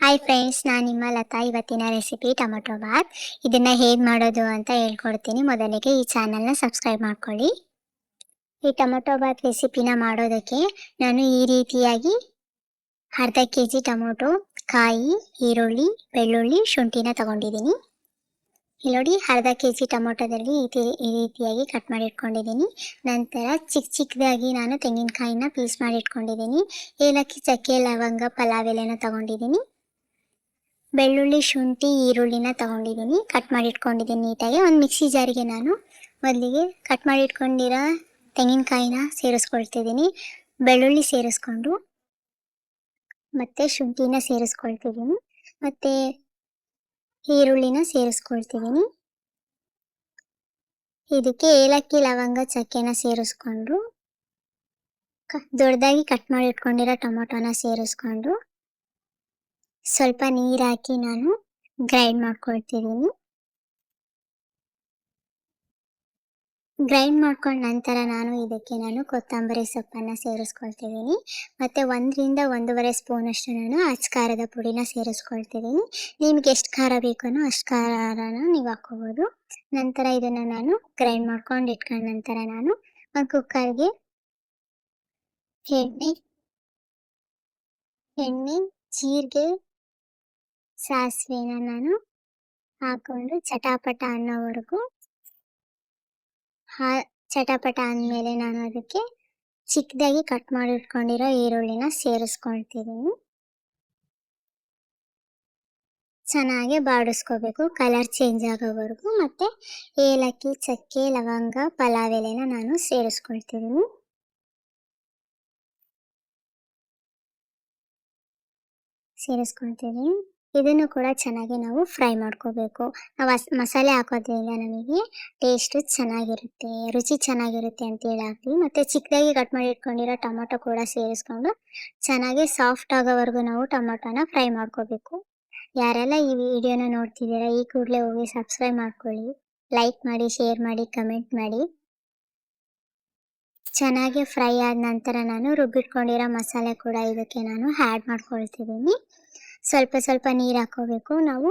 Hi friends, ನಾನು ನಿಮ್ಮ ಲತಾ. ಇವತ್ತಿನ ರೆಸಿಪಿ ಟೊಮೊಟೊ ಬಾತ್. ಇದನ್ನು ಹೇಗೆ ಮಾಡೋದು ಅಂತ ಹೇಳ್ಕೊಡ್ತೀನಿ. ಮೊದಲಿಗೆ ಈ ಚಾನಲ್ನ ಸಬ್ಸ್ಕ್ರೈಬ್ ಮಾಡ್ಕೊಳ್ಳಿ. ಈ ಟೊಮೊಟೊ ಬಾತ್ ರೆಸಿಪಿನ ಮಾಡೋದಕ್ಕೆ ನಾನು ಈ ರೀತಿಯಾಗಿ ಅರ್ಧ ಕೆಜಿ ಟೊಮೊಟೊ, ಕಾಯಿ, ಈರುಳ್ಳಿ, ಬೆಳ್ಳುಳ್ಳಿ, ಶುಂಠಿನ ತಗೊಂಡಿದ್ದೀನಿ. ಇಲ್ಲಿ ನೋಡಿ, ಅರ್ಧ ಕೆಜಿ ಟೊಮೊಟೊದಲ್ಲಿ ಈ ರೀತಿಯಾಗಿ ಕಟ್ ಮಾಡಿ ಇಟ್ಕೊಂಡಿದ್ದೀನಿ. ನಂತರ ಚಿಕ್ಕದಾಗಿ ನಾನು ತೆಂಗಿನಕಾಯಿನ ಪೀಸ್ ಮಾಡಿ ಇಟ್ಕೊಂಡಿದ್ದೀನಿ. ಏಲಕ್ಕಿ, ಚಕ್ಕೆ, ಲವಂಗ, ಪಲಾವ್ ಎಲೆನ ತಗೊಂಡಿದ್ದೀನಿ. ಬೆಳ್ಳುಳ್ಳಿ, ಶುಂಠಿ, ಈರುಳ್ಳಿನ ತಗೊಂಡಿದ್ದೀನಿ, ಕಟ್ ಮಾಡಿ ಇಟ್ಕೊಂಡಿದ್ದೀನಿ ನೀಟಾಗಿ. ಒಂದು ಮಿಕ್ಸಿ ಜಾರಿಗೆ ನಾನು ಮೊದಲಿಗೆ ಕಟ್ ಮಾಡಿ ಇಟ್ಕೊಂಡಿರೋ ತೆಂಗಿನಕಾಯಿನ ಸೇರಿಸ್ಕೊಳ್ತಿದ್ದೀನಿ. ಬೆಳ್ಳುಳ್ಳಿ ಸೇರಿಸ್ಕೊಂಡು ಮತ್ತು ಶುಂಠಿನ ಸೇರಿಸ್ಕೊಳ್ತಿದ್ದೀನಿ, ಮತ್ತು ಈರುಳ್ಳಿನ ಸೇರಿಸ್ಕೊಳ್ತಿದ್ದೀನಿ. ಇದಕ್ಕೆ ಏಲಕ್ಕಿ, ಲವಂಗ, ಚಕ್ಕೆನ ಸೇರಿಸ್ಕೊಂಡು ದೊಡ್ಡದಾಗಿ ಕಟ್ ಮಾಡಿ ಇಟ್ಕೊಂಡಿರೋ ಟೊಮೊಟೊನ ಸೇರಿಸ್ಕೊಂಡು ಸ್ವಲ್ಪ ನೀರು ಹಾಕಿ ನಾನು ಗ್ರೈಂಡ್ ಮಾಡ್ಕೊಳ್ತಿದ್ದೀನಿ. ಗ್ರೈಂಡ್ ಮಾಡ್ಕೊಂಡ ನಂತರ ಇದಕ್ಕೆ ಕೊತ್ತಂಬರಿ ಸೊಪ್ಪನ್ನು ಸೇರಿಸ್ಕೊಳ್ತಿದ್ದೀನಿ, ಮತ್ತು 1ರಿಂದ 1.5 ಸ್ಪೂನಷ್ಟು ನಾನು ಖಾರದ ಪುಡಿನ ಸೇರಿಸ್ಕೊಳ್ತಿದ್ದೀನಿ. ನಿಮ್ಗೆ ಎಷ್ಟು ಖಾರ ಬೇಕೋ ಅಷ್ಟು ಖಾರನ ನೀವು ಹಾಕ್ಕೋಬೋದು. ನಂತರ ಇದನ್ನು ನಾನು ಗ್ರೈಂಡ್ ಮಾಡ್ಕೊಂಡು ಇಟ್ಕೊಂಡ ನಂತರ ನಾನು ಒಂದು ಕುಕ್ಕರ್ಗೆ ಎಣ್ಣೆ, ಜೀರಿಗೆ, ಸಾಸಿವೆನ ನಾನು ಹಾಕ್ಕೊಂಡು ಚಟಾಪಟ ಅನ್ನೋವರೆಗೂ ಚಟಾಪಟ ಅಂದಮೇಲೆ ನಾನು ಅದಕ್ಕೆ ಚಿಕ್ಕದಾಗಿ ಕಟ್ ಮಾಡಿ ಇಟ್ಕೊಂಡಿರೋ ಈರುಳ್ಳಿನ ಸೇರಿಸ್ಕೊಳ್ತಿದ್ದೀನಿ. ಚೆನ್ನಾಗಿ ಬಾಡಿಸ್ಕೋಬೇಕು, ಕಲರ್ ಚೇಂಜ್ ಆಗೋವರೆಗೂ. ಮತ್ತು ಏಲಕ್ಕಿ, ಚಕ್ಕೆ, ಲವಂಗ, ಪಲಾವ್ ಎಲೆನ ನಾನು ಸೇರಿಸ್ಕೊಳ್ತಿದ್ದೀನಿ. ಇದನ್ನು ಕೂಡ ಚೆನ್ನಾಗಿ ನಾವು ಫ್ರೈ ಮಾಡ್ಕೋಬೇಕು. ನಾವು ಮಸಾಲೆ ಹಾಕೋದ್ರಿಂದ ನಮಗೆ ಟೇಸ್ಟ್ ಚೆನ್ನಾಗಿರುತ್ತೆ, ರುಚಿ ಚೆನ್ನಾಗಿರುತ್ತೆ ಅಂತೇಳಿ ಹಾಕ್ತೀವಿ. ಮತ್ತು ಚಿಕ್ಕದಾಗಿ ಕಟ್ ಮಾಡಿ ಇಟ್ಕೊಂಡಿರೋ ಟೊಮೊಟೊ ಕೂಡ ಸೇರಿಸ್ಕೊಂಡು ಚೆನ್ನಾಗಿ ಸಾಫ್ಟ್ ಆಗೋವರೆಗೂ ನಾವು ಟೊಮೊಟೊನ ಫ್ರೈ ಮಾಡ್ಕೋಬೇಕು. ಯಾರೆಲ್ಲ ಈ ವಿಡಿಯೋನ ನೋಡ್ತಿದ್ದೀರಾ, ಈ ಕೂಡಲೇ ಹೋಗಿ ಸಬ್ಸ್ಕ್ರೈಬ್ ಮಾಡ್ಕೊಳ್ಳಿ, ಲೈಕ್ ಮಾಡಿ, ಶೇರ್ ಮಾಡಿ, ಕಮೆಂಟ್ ಮಾಡಿ. ಚೆನ್ನಾಗಿ ಫ್ರೈ ಆದ ನಂತರ ನಾನು ರುಬ್ಬಿಟ್ಕೊಂಡಿರೋ ಮಸಾಲೆ ಕೂಡ ಇದಕ್ಕೆ ನಾನು ಆ್ಯಡ್ ಮಾಡ್ಕೊಳ್ತಿದ್ದೀನಿ. ಸ್ವಲ್ಪ ನೀರು ಹಾಕೋಬೇಕು. ನಾವು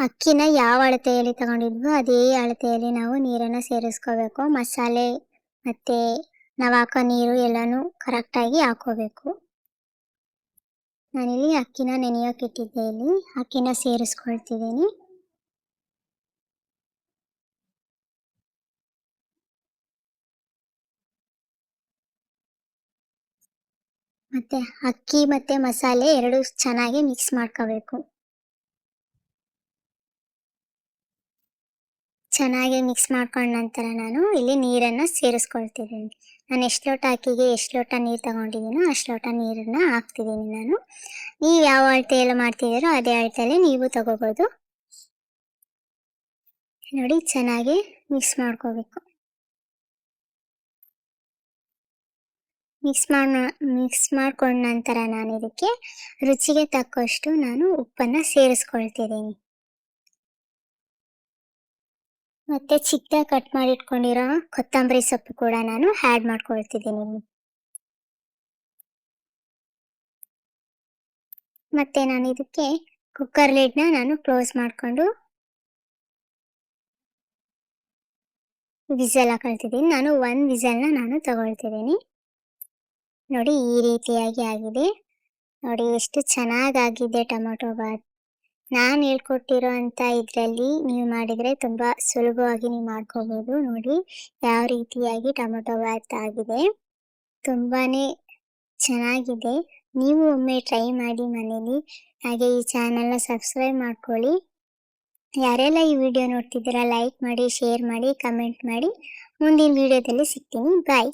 ಅಕ್ಕಿನ ಯಾವ ಅಳತೆಯಲ್ಲಿ ತಗೊಂಡಿದ್ವೋ ಅದೇ ಅಳತೆಯಲ್ಲಿ ನಾವು ನೀರನ್ನು ಸೇರಿಸ್ಕೋಬೇಕು. ಮಸಾಲೆ ಮತ್ತು ನಾವು ಹಾಕೋ ನೀರು ಎಲ್ಲನೂ ಕರೆಕ್ಟಾಗಿ ಹಾಕೋಬೇಕು. ನಾನಿಲ್ಲಿ ಅಕ್ಕಿನ ನೆನೆಯೋಕೆ ಇಟ್ಟಿದ್ದೆ, ಇಲ್ಲಿ ಅಕ್ಕಿನ ಸೇರಿಸ್ಕೊಳ್ತಿದ್ದೀನಿ. ಮತ್ತು ಅಕ್ಕಿ ಮತ್ತು ಮಸಾಲೆ ಎರಡು ಚೆನ್ನಾಗಿ ಮಿಕ್ಸ್ ಮಾಡ್ಕೋಬೇಕು. ಚೆನ್ನಾಗಿ ಮಿಕ್ಸ್ ಮಾಡ್ಕೊಂಡ ನಂತರ ನಾನು ಇಲ್ಲಿ ನೀರನ್ನು ಸೇರಿಸ್ಕೊಳ್ತಿದ್ದೀನಿ. ನಾನು ಎಷ್ಟು ಲೋಟ ಅಕ್ಕಿಗೆ ಎಷ್ಟು ಲೋಟ ನೀರು ತಗೊಂಡಿದ್ದೀನೋ ಅಷ್ಟು ಲೋಟ ನೀರನ್ನು ಹಾಕ್ತಿದ್ದೀನಿ ನಾನು. ನೀವು ಯಾವ ಅಳತೆಯಲ್ಲಿ ಮಾಡ್ತಿದ್ದೀರೋ ಅದೇ ಅಳತೆಯಲ್ಲಿ ನೀವು ತಗೋಬೋದು. ನೋಡಿ, ಚೆನ್ನಾಗಿ ಮಿಕ್ಸ್ ಮಾಡ್ಕೋಬೇಕು. ಮಿಕ್ಸ್ ಮಾಡ್ಕೊಂಡ ನಂತರ ನಾನು ಇದಕ್ಕೆ ರುಚಿಗೆ ತಕ್ಕಷ್ಟು ನಾನು ಉಪ್ಪನ್ನು ಸೇರಿಸ್ಕೊಳ್ತಿದ್ದೀನಿ. ಮತ್ತು ಚಿಕ್ಕದಾಗಿ ಕಟ್ ಮಾಡಿ ಇಟ್ಕೊಂಡಿರೋ ಕೊತ್ತಂಬರಿ ಸೊಪ್ಪು ಕೂಡ ನಾನು ಆ್ಯಡ್ ಮಾಡ್ಕೊಳ್ತಿದ್ದೀನಿ. ಮತ್ತು ನಾನು ಇದಕ್ಕೆ ಕುಕ್ಕರ್ ಲಿಡ್ನ ನಾನು ಕ್ಲೋಸ್ ಮಾಡಿಕೊಂಡು ವಿಸಲ್ ಹಾಕೊಳ್ತಿದ್ದೀನಿ. ನಾನು 1 ವಿಸಲ್ನ ನಾನು ತಗೊಳ್ತಿದ್ದೀನಿ. ನೋಡಿ, ಈ ರೀತಿಯಾಗಿ ಆಗಿದೆ. ನೋಡಿ ಎಷ್ಟು ಚೆನ್ನಾಗಾಗಿದೆ ಟೊಮೊಟೊ ಬಾತ್. ನಾನು ಹೇಳ್ಕೊಟ್ಟಿರೋ ಅಂಥ ಇದರಲ್ಲಿ ನೀವು ಮಾಡಿದರೆ ತುಂಬ ಸುಲಭವಾಗಿ ನೀವು ಮಾಡ್ಕೋಬೋದು. ನೋಡಿ ಯಾವ ರೀತಿಯಾಗಿ ಟೊಮೊಟೊ ಬಾತ್ ಆಗಿದೆ, ತುಂಬಾ ಚೆನ್ನಾಗಿದೆ. ನೀವು ಒಮ್ಮೆ ಟ್ರೈ ಮಾಡಿ ಮನೇಲಿ. ಹಾಗೆ ಈ ಚಾನಲ್ನ ಸಬ್ಸ್ಕ್ರೈಬ್ ಮಾಡ್ಕೊಳ್ಳಿ. ಯಾರೆಲ್ಲ ಈ ವಿಡಿಯೋ ನೋಡ್ತಿದ್ದೀರಾ ಲೈಕ್ ಮಾಡಿ, ಶೇರ್ ಮಾಡಿ, ಕಮೆಂಟ್ ಮಾಡಿ. ಮುಂದಿನ ವಿಡಿಯೋದಲ್ಲಿ ಸಿಗ್ತೀನಿ. ಬಾಯ್.